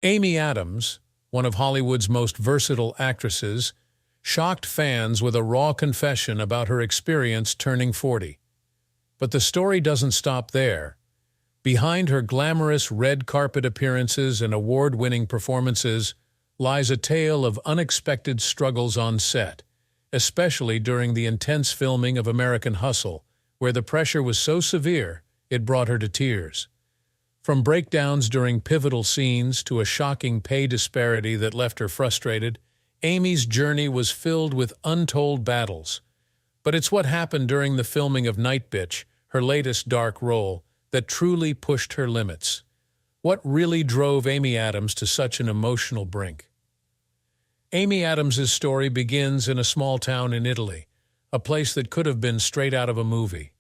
Amy Adams, one of Hollywood's most versatile actresses, shocked fans with a raw confession about her experience turning 40. But the story doesn't stop there. Behind her glamorous red carpet appearances and award-winning performances lies a tale of unexpected struggles on set, especially during the intense filming of American Hustle, where the pressure was so severe it brought her to tears. From breakdowns during pivotal scenes to a shocking pay disparity that left her frustrated, Amy's journey was filled with untold battles. But it's what happened during the filming of Night Bitch, her latest dark role, that truly pushed her limits. What really drove Amy Adams to such an emotional brink? Amy Adams's story begins in a small town in Italy, a place that could have been straight out of a movie.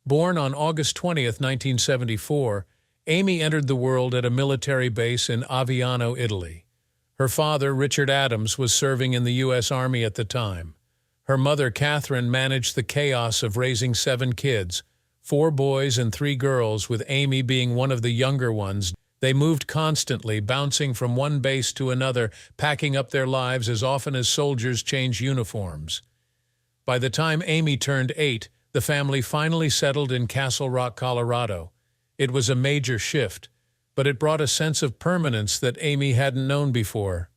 Born on August 20th, 1974, Amy entered the world at a military base in Aviano, Italy. Her father, Richard Adams, was serving in the U.S. Army at the time. Her mother, Catherine, managed the chaos of raising 7 kids, 4 boys and 3 girls, with Amy being one of the younger ones. They moved constantly, bouncing from one base to another, packing up their lives as often as soldiers change uniforms. By the time Amy turned 8, the family finally settled in Castle Rock, Colorado. It was a major shift, but it brought a sense of permanence that Amy hadn't known before.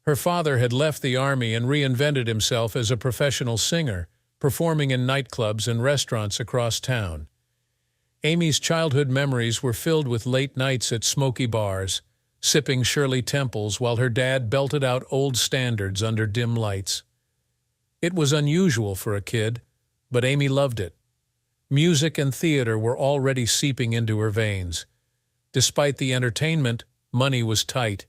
Her father had left the Army and reinvented himself as a professional singer, performing in nightclubs and restaurants across town. Amy's childhood memories were filled with late nights at smoky bars, sipping Shirley Temples while her dad belted out old standards under dim lights. It was unusual for a kid, but Amy loved it. Music and theater were already seeping into her veins. Despite the entertainment, money was tight.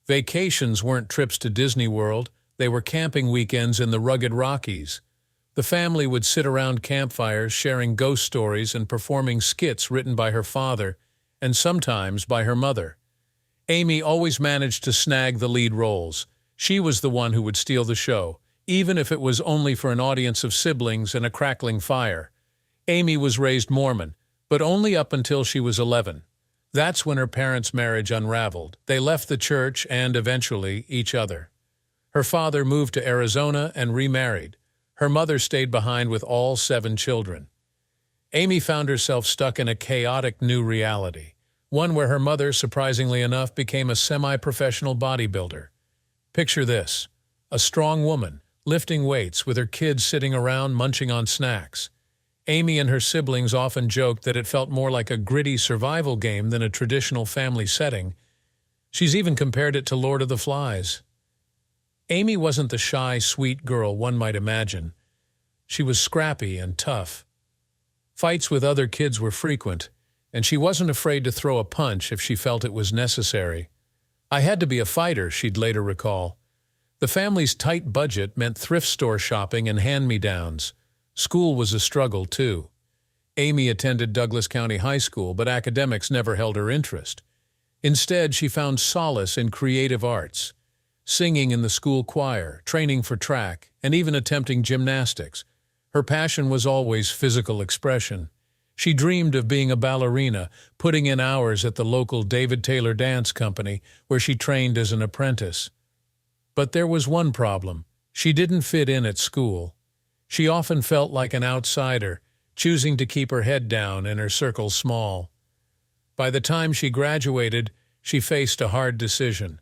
Vacations weren't trips to Disney World, they were camping weekends in the rugged Rockies. The family would sit around campfires sharing ghost stories and performing skits written by her father, and sometimes by her mother. Amy always managed to snag the lead roles. She was the one who would steal the show, even if it was only for an audience of siblings and a crackling fire. Amy was raised Mormon, but only up until she was 11. That's when her parents' marriage unraveled. They left the church and, eventually, each other. Her father moved to Arizona and remarried. Her mother stayed behind with all 7 children. Amy found herself stuck in a chaotic new reality, one where her mother, surprisingly enough, became a semi-professional bodybuilder. Picture this: a strong woman, lifting weights with her kids sitting around munching on snacks. Amy and her siblings often joked that it felt more like a gritty survival game than a traditional family setting. She's even compared it to Lord of the Flies. Amy wasn't the shy, sweet girl one might imagine. She was scrappy and tough. Fights with other kids were frequent, and she wasn't afraid to throw a punch if she felt it was necessary. "I had to be a fighter," she'd later recall. The family's tight budget meant thrift store shopping and hand-me-downs. School was a struggle, too. Amy attended Douglas County High School, but academics never held her interest. Instead, she found solace in creative arts, singing in the school choir, training for track, and even attempting gymnastics. Her passion was always physical expression. She dreamed of being a ballerina, putting in hours at the local David Taylor Dance Company, where she trained as an apprentice. But there was one problem. She didn't fit in at school. She often felt like an outsider, choosing to keep her head down and her circle small. By the time she graduated, she faced a hard decision.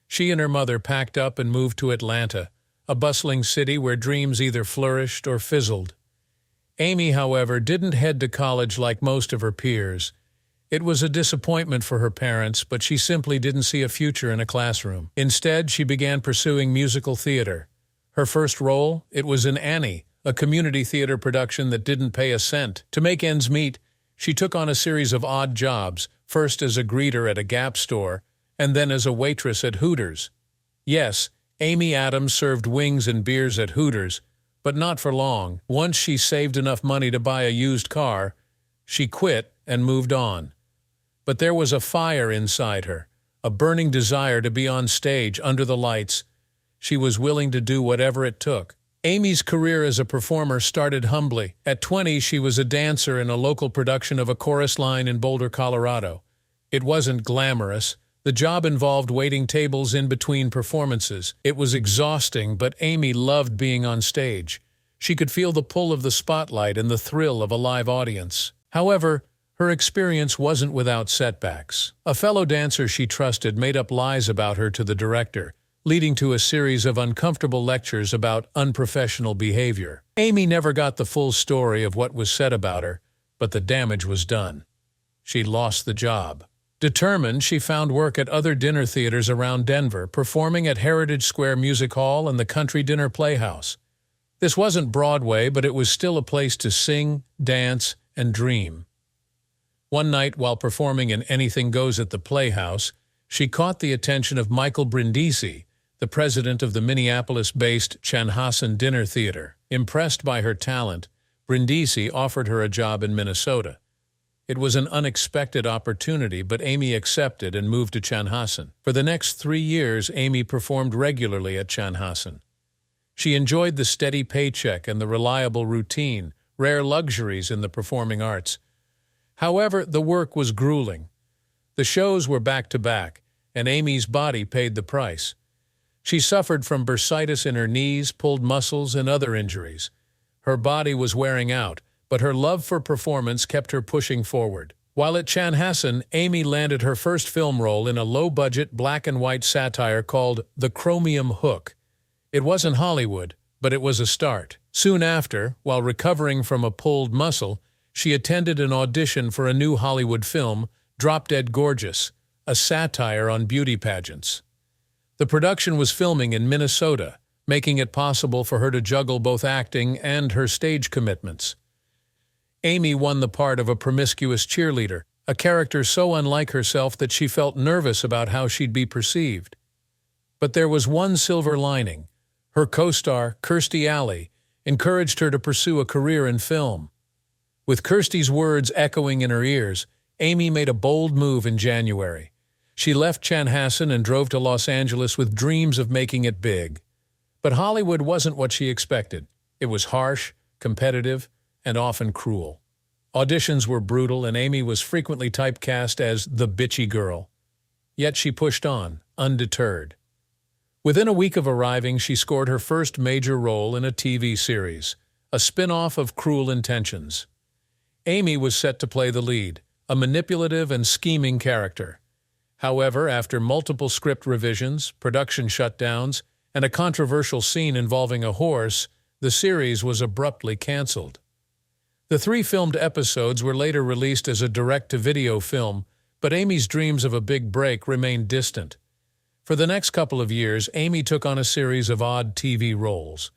She and her mother packed up and moved to Atlanta, a bustling city where dreams either flourished or fizzled. Amy, however, didn't head to college like most of her peers. It was a disappointment for her parents, but she simply didn't see a future in a classroom. Instead, she began pursuing musical theater. Her first role, it was in Annie, a community theater production that didn't pay a cent. To make ends meet, she took on a series of odd jobs, first as a greeter at a Gap store, and then as a waitress at Hooters. Yes, Amy Adams served wings and beers at Hooters, but not for long. Once she saved enough money to buy a used car, she quit and moved on. But there was a fire inside her, a burning desire to be on stage under the lights. She was willing to do whatever it took. Amy's career as a performer started humbly. At 20, she was a dancer in a local production of A Chorus Line in Boulder, Colorado. It wasn't glamorous, The job involved waiting tables in between performances. It was exhausting, but Amy loved being on stage. She could feel the pull of the spotlight and the thrill of a live audience. However, her experience wasn't without setbacks. A fellow dancer she trusted made up lies about her to the director, leading to a series of uncomfortable lectures about unprofessional behavior. Amy never got the full story of what was said about her, but the damage was done. She lost the job. Determined, she found work at other dinner theaters around Denver, performing at Heritage Square Music Hall and the Country Dinner Playhouse. This wasn't Broadway, but it was still a place to sing, dance, and dream. One night, while performing in Anything Goes at the Playhouse, she caught the attention of Michael Brindisi, the president of the Minneapolis-based Chanhassen Dinner Theater. Impressed by her talent, Brindisi offered her a job in Minnesota. It was an unexpected opportunity, but Amy accepted and moved to Chanhassen. For the next 3 years, Amy performed regularly at Chanhassen. She enjoyed the steady paycheck and the reliable routine, rare luxuries in the performing arts. However, the work was grueling. The shows were back-to-back, and Amy's body paid the price. She suffered from bursitis in her knees, pulled muscles, and other injuries. Her body was wearing out, but her love for performance kept her pushing forward. While at Chanhassen, Amy landed her first film role in a low-budget black-and-white satire called The Chromium Hook. It wasn't Hollywood, but it was a start. Soon after, while recovering from a pulled muscle, she attended an audition for a new Hollywood film, Drop Dead Gorgeous, a satire on beauty pageants. The production was filming in Minnesota, making it possible for her to juggle both acting and her stage commitments. Amy won the part of a promiscuous cheerleader, a character so unlike herself that she felt nervous about how she'd be perceived. But there was one silver lining. Her co-star, Kirstie Alley, encouraged her to pursue a career in film. With Kirstie's words echoing in her ears, Amy made a bold move in January. She left Chanhassen and drove to Los Angeles with dreams of making it big. But Hollywood wasn't what she expected. It was harsh, competitive, and often cruel. Auditions were brutal, and Amy was frequently typecast as the bitchy girl. Yet she pushed on, undeterred. Within a week of arriving, she scored her first major role in a TV series, a spin-off of Cruel Intentions. Amy was set to play the lead, a manipulative and scheming character. However, after multiple script revisions, production shutdowns, and a controversial scene involving a horse, the series was abruptly canceled. The 3 filmed episodes were later released as a direct-to-video film, but Amy's dreams of a big break remained distant. For the next couple of years, Amy took on a series of odd TV roles.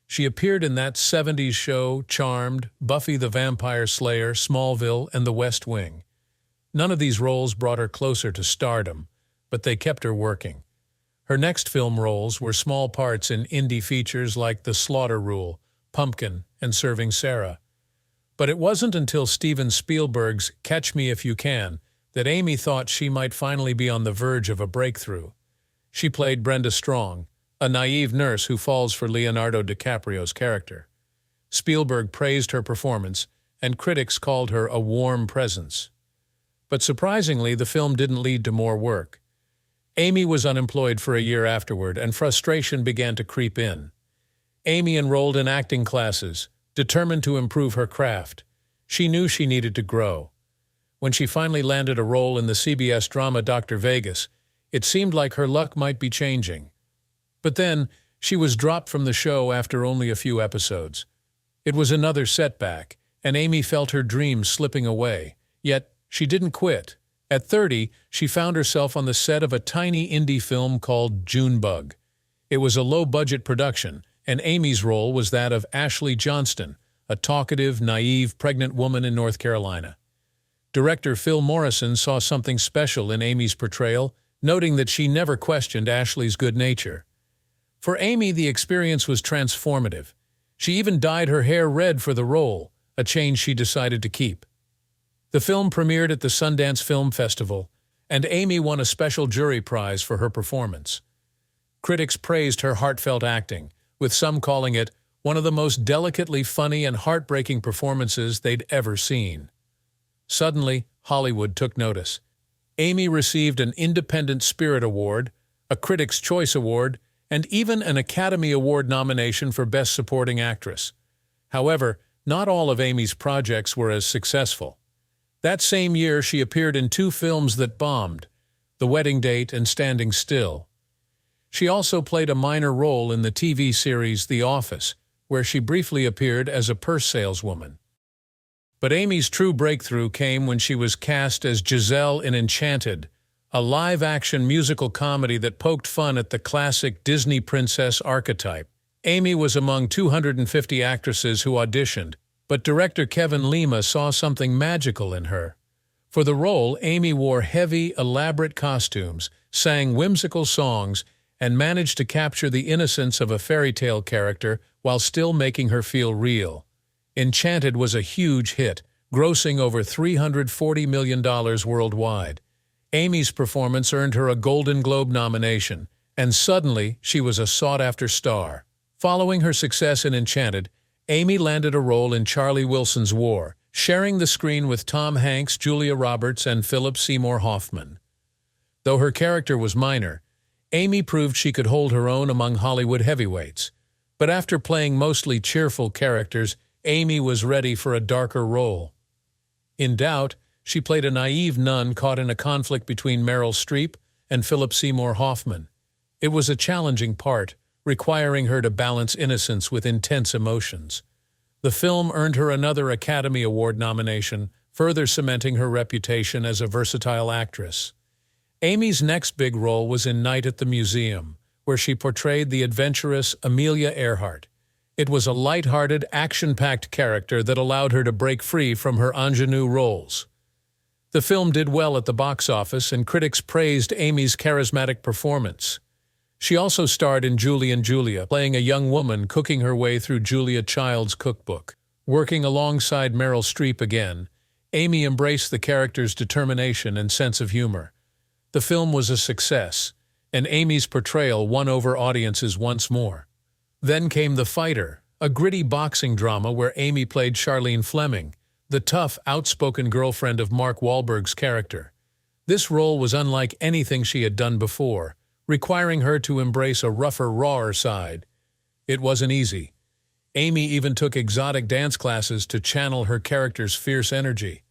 She appeared in That 70s Show, Charmed, Buffy the Vampire Slayer, Smallville, and The West Wing. None of these roles brought her closer to stardom, but they kept her working. Her next film roles were small parts in indie features like The Slaughter Rule, Pumpkin, and Serving Sarah. But it wasn't until Steven Spielberg's Catch Me If You Can that Amy thought she might finally be on the verge of a breakthrough. She played Brenda Strong, a naive nurse who falls for Leonardo DiCaprio's character. Spielberg praised her performance, and critics called her a warm presence. But surprisingly, the film didn't lead to more work. Amy was unemployed for a year afterward, and frustration began to creep in. Amy enrolled in acting classes, determined to improve her craft. She knew she needed to grow. When she finally landed a role in the CBS drama Dr. Vegas, it seemed like her luck might be changing. But then, she was dropped from the show after only a few episodes. It was another setback, and Amy felt her dreams slipping away. Yet, she didn't quit. At 30, she found herself on the set of a tiny indie film called Junebug. It was a low-budget production, and Amy's role was that of Ashley Johnston, a talkative, naive, pregnant woman in North Carolina. Director Phil Morrison saw something special in Amy's portrayal, noting that she never questioned Ashley's good nature. For Amy, the experience was transformative. She even dyed her hair red for the role, a change she decided to keep. The film premiered at the Sundance Film Festival, and Amy won a special jury prize for her performance. Critics praised her heartfelt acting, with some calling it one of the most delicately funny and heartbreaking performances they'd ever seen. Suddenly, Hollywood took notice. Amy received an Independent Spirit Award, a Critics' Choice Award, and even an Academy Award nomination for Best Supporting Actress. However, not all of Amy's projects were as successful. That same year, she appeared in 2 films that bombed, The Wedding Date and Standing Still. She also played a minor role in the TV series The Office, where she briefly appeared as a purse saleswoman. But Amy's true breakthrough came when she was cast as Giselle in Enchanted, a live-action musical comedy that poked fun at the classic Disney princess archetype. Amy was among 250 actresses who auditioned, but director Kevin Lima saw something magical in her. For the role, Amy wore heavy, elaborate costumes, sang whimsical songs, and managed to capture the innocence of a fairy tale character while still making her feel real. Enchanted was a huge hit, grossing over $340 million worldwide. Amy's performance earned her a Golden Globe nomination, and suddenly she was a sought-after star. Following her success in Enchanted, Amy landed a role in Charlie Wilson's War, sharing the screen with Tom Hanks, Julia Roberts, and Philip Seymour Hoffman. Though her character was minor, Amy proved she could hold her own among Hollywood heavyweights. But after playing mostly cheerful characters, Amy was ready for a darker role. In Doubt, she played a naive nun caught in a conflict between Meryl Streep and Philip Seymour Hoffman. It was a challenging part, requiring her to balance innocence with intense emotions. The film earned her another Academy Award nomination, further cementing her reputation as a versatile actress. Amy's next big role was in Night at the Museum, where she portrayed the adventurous Amelia Earhart. It was a light-hearted, action-packed character that allowed her to break free from her ingenue roles. The film did well at the box office, and critics praised Amy's charismatic performance. She also starred in Julie and Julia, playing a young woman cooking her way through Julia Child's cookbook. Working alongside Meryl Streep again, Amy embraced the character's determination and sense of humor. The film was a success, and Amy's portrayal won over audiences once more. Then came The Fighter, a gritty boxing drama where Amy played Charlene Fleming, the tough, outspoken girlfriend of Mark Wahlberg's character. This role was unlike anything she had done before, requiring her to embrace a rougher, rawer side. It wasn't easy. Amy even took exotic dance classes to channel her character's fierce energy.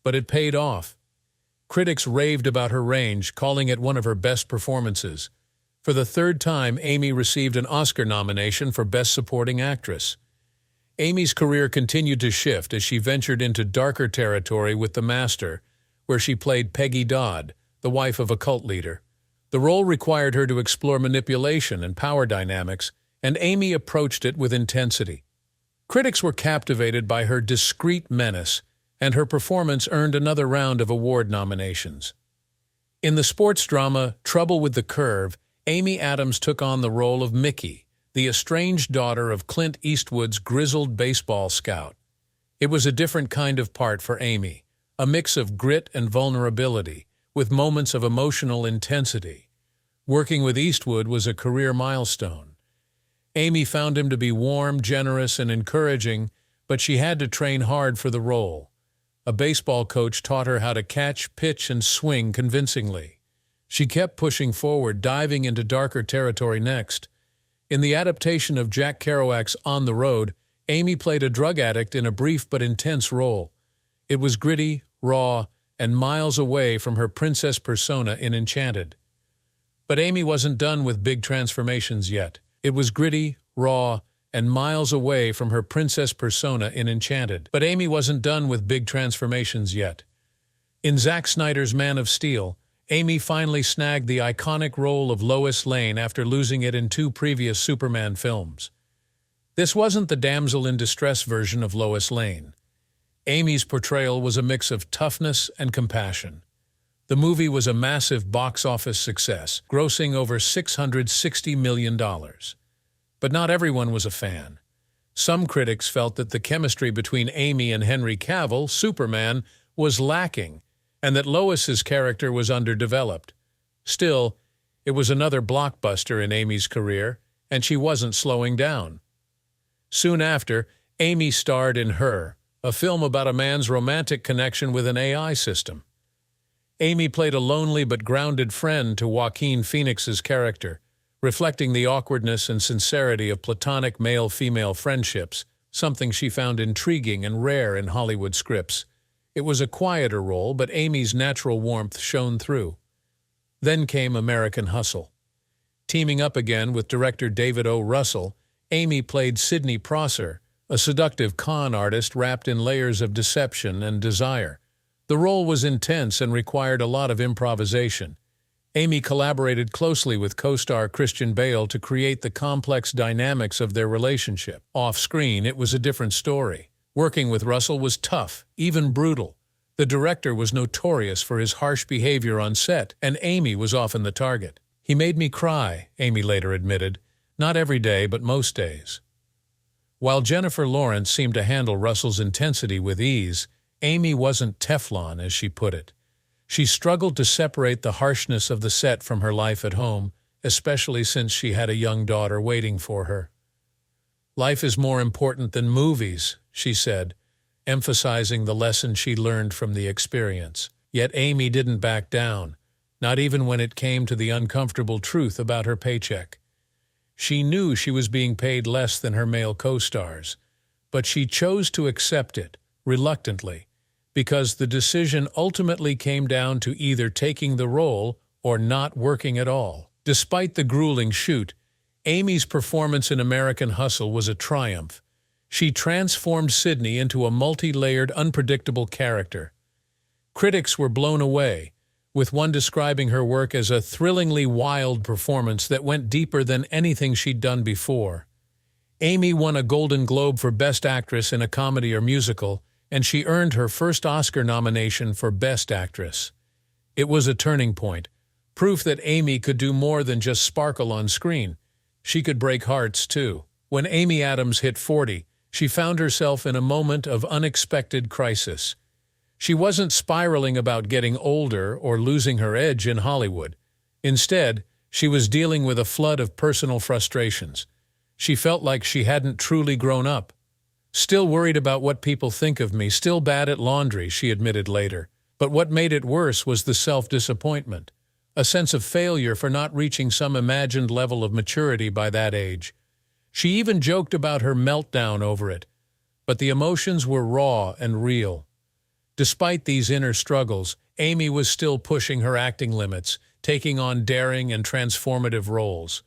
But it paid off. Critics raved about her range, calling it one of her best performances. For the 3rd time, Amy received an Oscar nomination for Best Supporting Actress. Amy's career continued to shift as she ventured into darker territory with The Master, where she played Peggy Dodd, the wife of a cult leader. The role required her to explore manipulation and power dynamics, and Amy approached it with intensity. Critics were captivated by her discreet menace, and her performance earned another round of award nominations. In the sports drama Trouble with the Curve, Amy Adams took on the role of Mickey, the estranged daughter of Clint Eastwood's grizzled baseball scout. It was a different kind of part for Amy, a mix of grit and vulnerability, with moments of emotional intensity. Working with Eastwood was a career milestone. Amy found him to be warm, generous, and encouraging, but she had to train hard for the role. A baseball coach taught her how to catch, pitch, and swing convincingly. She kept pushing forward, diving into darker territory next. In the adaptation of Jack Kerouac's On the Road, Amy played a drug addict in a brief but intense role. It was gritty, raw, and miles away from her princess persona in Enchanted. But Amy wasn't done with big transformations yet. It was gritty, raw, and miles away from her princess persona in Enchanted. But Amy wasn't done with big transformations yet. In Zack Snyder's Man of Steel, Amy finally snagged the iconic role of Lois Lane after losing it in 2 previous Superman films. This wasn't the damsel in distress version of Lois Lane. Amy's portrayal was a mix of toughness and compassion. The movie was a massive box office success, grossing over $660 million. But not everyone was a fan. Some critics felt that the chemistry between Amy and Henry Cavill, Superman, was lacking, and that Lois's character was underdeveloped. Still, it was another blockbuster in Amy's career, and she wasn't slowing down. Soon after, Amy starred in Her, a film about a man's romantic connection with an AI system. Amy played a lonely but grounded friend to Joaquin Phoenix's character, reflecting the awkwardness and sincerity of platonic male-female friendships, something she found intriguing and rare in Hollywood scripts. It was a quieter role, but Amy's natural warmth shone through. Then came American Hustle. Teaming up again with director David O. Russell, Amy played Sidney Prosser, a seductive con artist wrapped in layers of deception and desire. The role was intense and required a lot of improvisation. Amy collaborated closely with co-star Christian Bale to create the complex dynamics of their relationship. Off-screen, it was a different story. Working with Russell was tough, even brutal. The director was notorious for his harsh behavior on set, and Amy was often the target. "He made me cry," Amy later admitted. "Not every day, but most days." While Jennifer Lawrence seemed to handle Russell's intensity with ease, Amy wasn't Teflon, as she put it. She struggled to separate the harshness of the set from her life at home, especially since she had a young daughter waiting for her. "Life is more important than movies," she said, emphasizing the lesson she learned from the experience. Yet Amy didn't back down, not even when it came to the uncomfortable truth about her paycheck. She knew she was being paid less than her male co-stars, but she chose to accept it, reluctantly, because the decision ultimately came down to either taking the role or not working at all. Despite the grueling shoot, Amy's performance in American Hustle was a triumph. She transformed Sidney into a multi-layered, unpredictable character. Critics were blown away, with one describing her work as a thrillingly wild performance that went deeper than anything she'd done before. Amy won a Golden Globe for Best Actress in a Comedy or Musical, and she earned her first Oscar nomination for Best Actress. It was a turning point, proof that Amy could do more than just sparkle on screen. She could break hearts, too. When Amy Adams hit 40, she found herself in a moment of unexpected crisis. She wasn't spiraling about getting older or losing her edge in Hollywood. Instead, she was dealing with a flood of personal frustrations. She felt like she hadn't truly grown up. "Still worried about what people think of me, still bad at laundry," she admitted later. But what made it worse was the self-disappointment, a sense of failure for not reaching some imagined level of maturity by that age. She even joked about her meltdown over it, but the emotions were raw and real. Despite these inner struggles, Amy was still pushing her acting limits, taking on daring and transformative roles.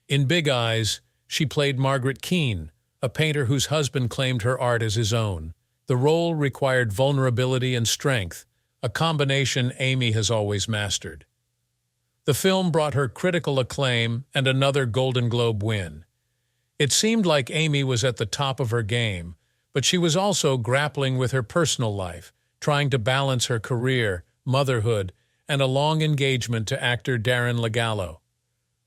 In Big Eyes, she played Margaret Keane, a painter whose husband claimed her art as his own. The role required vulnerability and strength, a combination Amy has always mastered. The film brought her critical acclaim and another Golden Globe win. It seemed like Amy was at the top of her game, but she was also grappling with her personal life, trying to balance her career, motherhood, and a long engagement to actor Darren Legallo.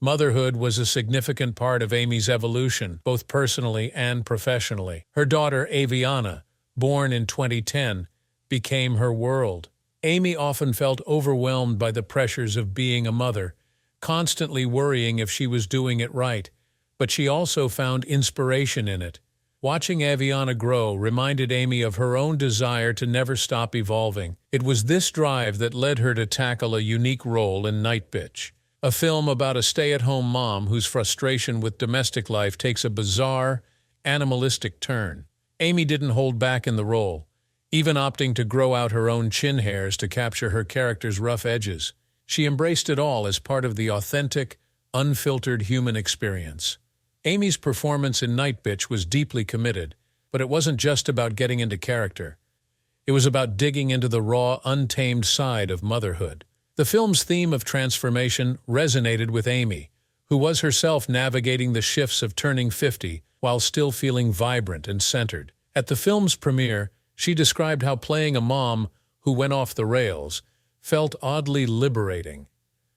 Motherhood was a significant part of Amy's evolution, both personally and professionally. Her daughter, Aviana, born in 2010, became her world. Amy often felt overwhelmed by the pressures of being a mother, constantly worrying if she was doing it right, but she also found inspiration in it. Watching Aviana grow reminded Amy of her own desire to never stop evolving. It was this drive that led her to tackle a unique role in Night Bitch, a film about a stay-at-home mom whose frustration with domestic life takes a bizarre, animalistic turn. Amy didn't hold back in the role, even opting to grow out her own chin hairs to capture her character's rough edges. She embraced it all as part of the authentic, unfiltered human experience. Amy's performance in Night Bitch was deeply committed, but it wasn't just about getting into character. It was about digging into the raw, untamed side of motherhood. The film's theme of transformation resonated with Amy, who was herself navigating the shifts of turning 50 while still feeling vibrant and centered. At the film's premiere, she described how playing a mom who went off the rails felt oddly liberating.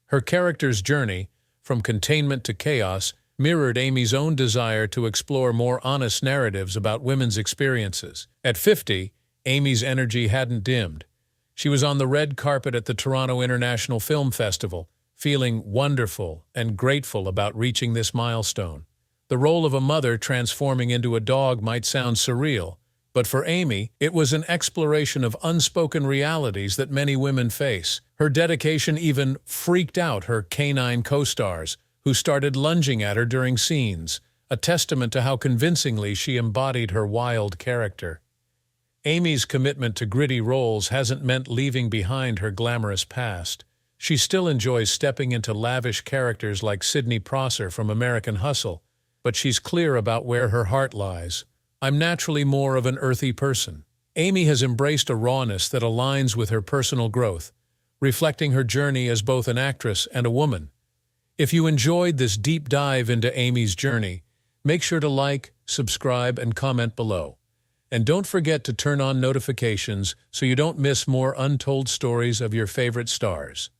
Her character's journey, from containment to chaos, mirrored Amy's own desire to explore more honest narratives about women's experiences. At 50, Amy's energy hadn't dimmed. She was on the red carpet at the Toronto International Film Festival, feeling wonderful and grateful about reaching this milestone. The role of a mother transforming into a dog might sound surreal, But for Amy, it was an exploration of unspoken realities that many women face. Her dedication even freaked out her canine co-stars, who started lunging at her during scenes, a testament to how convincingly she embodied her wild character. Amy's commitment to gritty roles hasn't meant leaving behind her glamorous past. She still enjoys stepping into lavish characters like Sidney Prosser from American Hustle, but she's clear about where her heart lies. I'm naturally more of an earthy person. Amy has embraced a rawness that aligns with her personal growth, reflecting her journey as both an actress and a woman. If you enjoyed this deep dive into Amy's journey, make sure to like, subscribe, and comment below. And don't forget to turn on notifications so you don't miss more untold stories of your favorite stars.